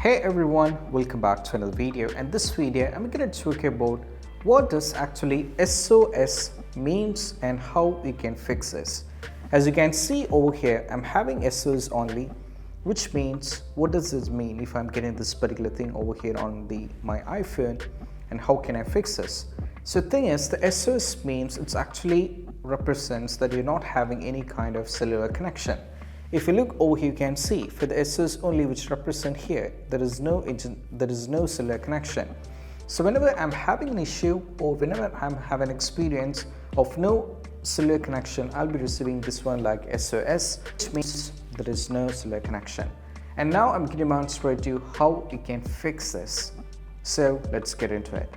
Hey everyone, welcome back to another video, and this video I'm going to talk about what does actually SOS means and how we can fix this. As you can see over here, I'm having SOS only, which means what does this mean if I'm getting this particular thing over here on my iPhone, and how can I fix this? So the thing is, the SOS means it actually represents that you're not having any kind of cellular connection. If you look over here, you can see for the SOS only, which represent here, there is no cellular connection. So whenever I'm having an issue or whenever I'm having an experience of no cellular connection, I'll be receiving this one like SOS, which means there is no cellular connection. And now I'm going to demonstrate to you how you can fix this. So let's get into it.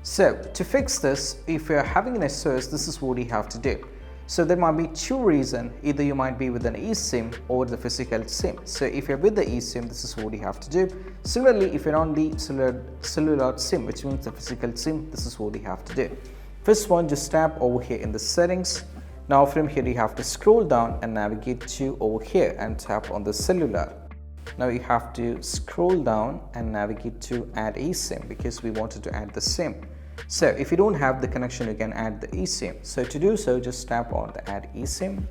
So to fix this, if you're having an SOS, this is what you have to do. So there might be two reasons. Either you might be with an eSIM or the physical SIM. So if you're with the eSIM, this is what you have to do. Similarly, if you're on the cellular SIM, which means the physical SIM, this is what you have to do. First one, just tap over here in the settings. Now from here you have to scroll down and navigate to over here and tap on the cellular. Now you have to scroll down and navigate to add eSIM because we wanted to add the SIM. So if you don't have the connection, you can add the eSIM. So to do so, just tap on the add eSIM.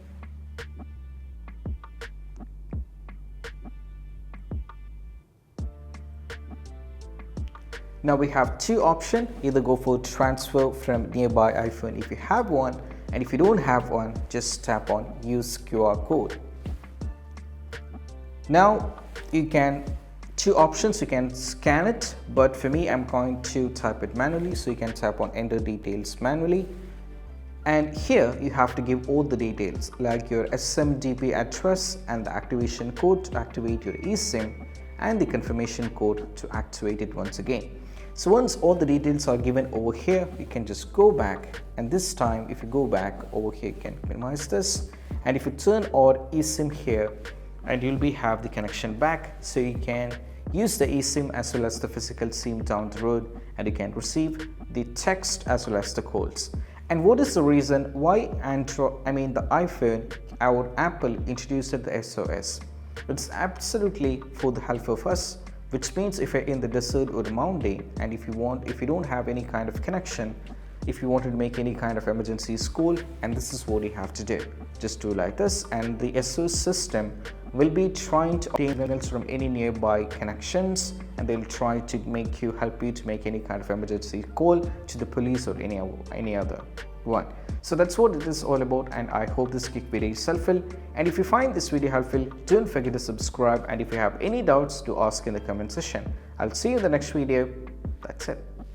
Now we have two options. Either go for transfer from nearby iPhone if you have one, and if you don't have one, just tap on use QR code. Now you can two options, you can scan it, but for me I'm going to type it manually, so you can tap on enter details manually, and here you have to give all the details like your SMTP address and the activation code to activate your eSIM and the confirmation code to activate it once again. So once all the details are given over here, you can just go back, and this time if you go back over here, you can minimize this, and if you turn on eSIM here, and you'll have the connection back, so you can use the eSIM as well as the physical SIM down the road, and you can receive the text as well as the calls. And what is the reason why the iPhone or Apple introduced the SOS? It's absolutely for the help of us, which means if you're in the desert or the mountain, and if you don't have any kind of connection, if you want to make any kind of emergency call, and this is what you have to do. Just do like this, and the SOS system will be trying to obtain signals from any nearby connections, and they'll try to help you to make any kind of emergency call to the police or any other one. So that's what it is all about, and I hope this quick video is helpful. And if you find this video helpful, don't forget to subscribe, and if you have any doubts, to ask in the comment section. I'll see you in the next video. That's it.